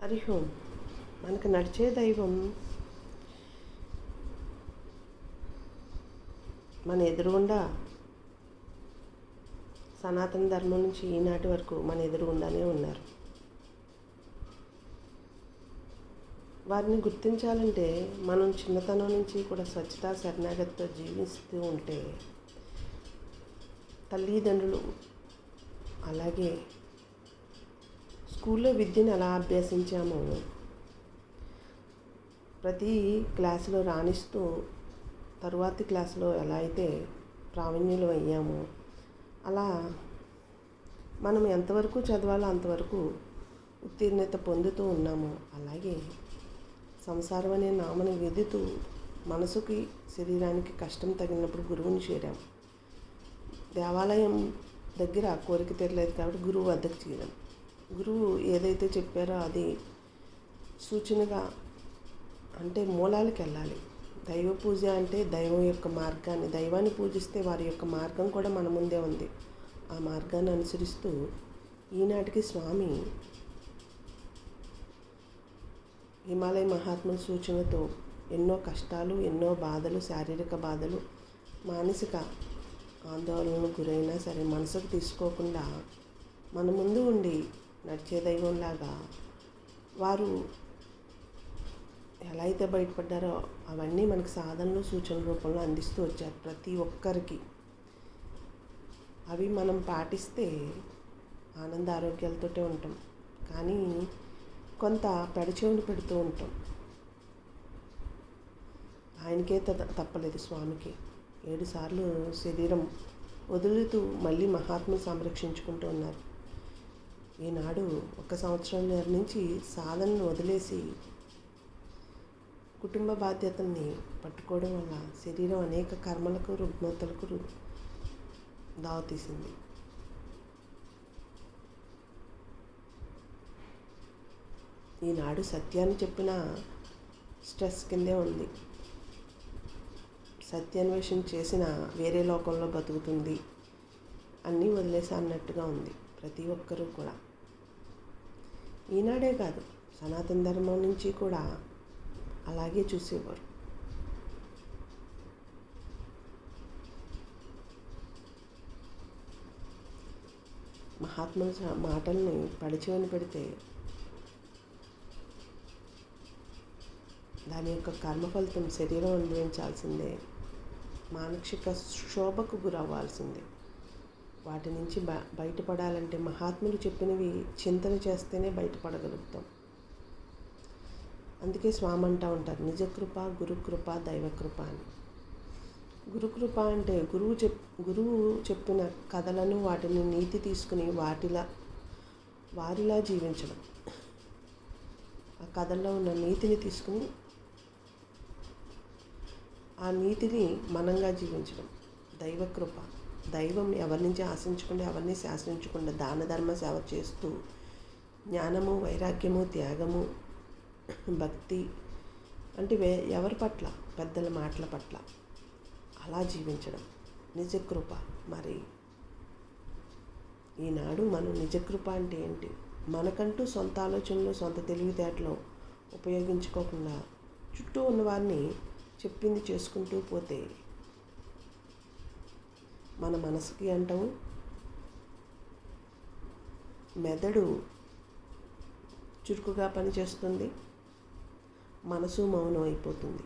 హరి ఓం. మనకు నడిచే దైవం మన ఎదురుగుండా సనాతన ధర్మం నుంచి ఈనాటి వరకు మన ఎదురుగుండానే ఉన్నారు. వారిని గుర్తించాలంటే మనం చిన్నతనం నుంచి కూడా స్వచ్ఛతా శరణాగతితో జీవిస్తూ ఉంటే తల్లిదండ్రులు అలాగే స్కూల్లో విద్యను ఎలా అభ్యసించామో ప్రతి క్లాసులో రాణిస్తూ తరువాతి క్లాసులో ఎలా అయితే ప్రావీణ్యులు అయ్యామో అలా మనం ఎంతవరకు చదవాలో అంతవరకు ఉత్తీర్ణత పొందుతూ ఉన్నామో అలాగే సంసారం అనే నామని వెదుతూ మనసుకి శరీరానికి కష్టం తగినప్పుడు గురువుని చేరాం. దేవాలయం దగ్గర కోరిక తీరలేదు కాబట్టి గురువు వద్దకు చేరాం. గురువు ఏదైతే చెప్పారో అది సూచనగా అంటే మూలాలకు వెళ్ళాలి. దైవ పూజ అంటే దైవం యొక్క మార్గాన్ని, దైవాన్ని పూజిస్తే వారి యొక్క మార్గం కూడా మన ముందే ఉంది. ఆ మార్గాన్ని అనుసరిస్తూ ఈనాటికి స్వామి హిమాలయ మహాత్ముల సూచనతో ఎన్నో కష్టాలు, ఎన్నో బాధలు, శారీరక బాధలు, మానసిక ఆందోళనకు గురైనా సరే మనసుకు తీసుకోకుండా మన ముందు ఉండి నడిచే దైవంలాగా వారు ఎలా అయితే బయటపడ్డారో అవన్నీ మనకు సాధనలు సూచన రూపంలో అందిస్తూ వచ్చారు ప్రతి ఒక్కరికి. అవి మనం పాటిస్తే ఆనంద ఆరోగ్యాలతోటే ఉంటాం. కానీ కొంత పెడచెవిని పెడుతూ ఉంటాం. ఆయనకే తప్పలేదు స్వామికి 7 సార్లు శరీరం వదులుతూ మళ్ళీ మహాత్ములు సంరక్షించుకుంటూ ఉన్నారు. ఈనాడు 1 సంవత్సరంన్నర నుంచి సాధనను వదిలేసి కుటుంబ బాధ్యతల్ని పట్టుకోవడం వల్ల శరీరం అనేక కర్మలకు రుగ్మతలకు దావతీసింది. ఈనాడు సత్యాన్ని చెప్పిన స్ట్రెస్ కిందే ఉంది. సత్యాన్వేషణ చేసిన వేరే లోకంలో బతుకుతుంది, అన్నీ వదిలేసి అన్నట్టుగా ఉంది ప్రతి ఒక్కరూ కూడా. ఈనాడే కాదు, సనాతన ధర్మం నుంచి కూడా అలాగే చూసేవారు. మహాత్ముల మాటల్ని పడిచెవిని పెడితే దాని యొక్క కర్మఫలితం శరీరం అనుభవించాల్సిందే, మానసిక శోభకు గురవ్వాల్సిందే. వాటి నుంచి బయటపడాలంటే మహాత్ములు చెప్పినవి చింతన చేస్తేనే బయటపడగలుగుతాం. అందుకే స్వామి అంటూ ఉంటారు, నిజకృప, గురుకృప, దైవకృప అని. గురుకృప అంటే గురువు చెప్పిన కథలను వాటిని నీతి తీసుకుని వారిలా జీవించడం. ఆ కథల్లో ఉన్న నీతిని తీసుకుని ఆ నీతిని మనంగా జీవించడం. దైవకృప, దైవం ఎవరి నుంచి ఆశించకుండా, ఎవరిని శాసించకుండా దాన ధర్మ సేవ చేస్తూ జ్ఞానము, వైరాగ్యము, త్యాగము, భక్తి అంటే ఎవరి పట్ల, పెద్దల మాటల పట్ల అలా జీవించడం నిజకృప. మరి ఈనాడు మనం నిజకృప అంటే ఏంటి? మనకంటూ సొంత ఆలోచనలు, సొంత తెలివితేటలు ఉపయోగించుకోకుండా చుట్టూ ఉన్నవారిని చెప్పింది చేసుకుంటూ పోతే మన మనసుకి అంటాము మెదడు చురుకుగా పనిచేస్తుంది, మనసు మౌనం అయిపోతుంది.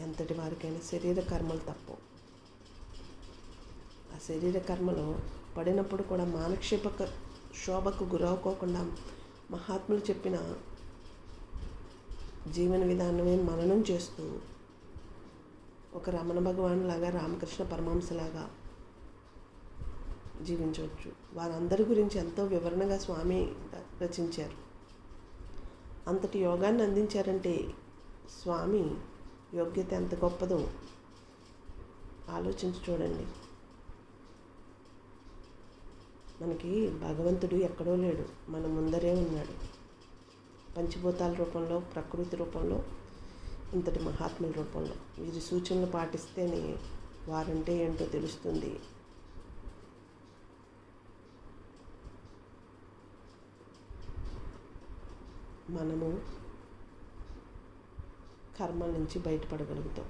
ఎంతటి వారికైనా శరీర కర్మలు తప్పవు. ఆ శరీర కర్మలో పడినప్పుడు కూడా మానసిక శోభకు గురవుకోకుండా మహాత్ములు చెప్పిన జీవన విధానమే మననం చేస్తూ ఒక రమణ భగవాన్ లాగా, రామకృష్ణ పరమహంసలాగా జీవించవచ్చు. వారందరి గురించి ఎంతో వివరణగా స్వామి రచించారు. అంతటి యోగాన్ని అందించారంటే స్వామి యోగ్యత ఎంత గొప్పదో ఆలోచించి చూడండి. మనకి భగవంతుడు ఎక్కడో లేడు, మన ముందరే ఉన్నాడు. పంచభూతాల రూపంలో, ప్రకృతి రూపంలో, ఇంతటి మహాత్ముల రూపంలో. వీరి సూచనలు పాటిస్తేనే వారంటే ఏంటో తెలుస్తుంది. మనము కర్మ నుంచి బయటపడగలుగుతాం.